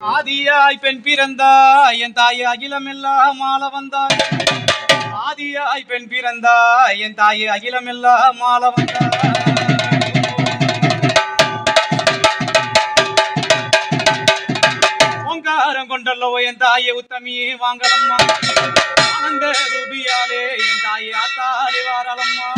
ஆதியாய் பெண் பிறந்தாய் என் தாய் அகிலமெல்லாம் ஆள வந்தாய். ஆதியாய் பெண் பிறந்தாய் என் தாய் அகிலமெல்லாம் ஆள வந்தாய். ஓங்காரம் கொண்டல்லோ என் தாயை உத்தமியே வாங்கலம்மா. ஆனந்த ரூபியாலே என் தாயை ஆத்தாலே வாரலம்மா.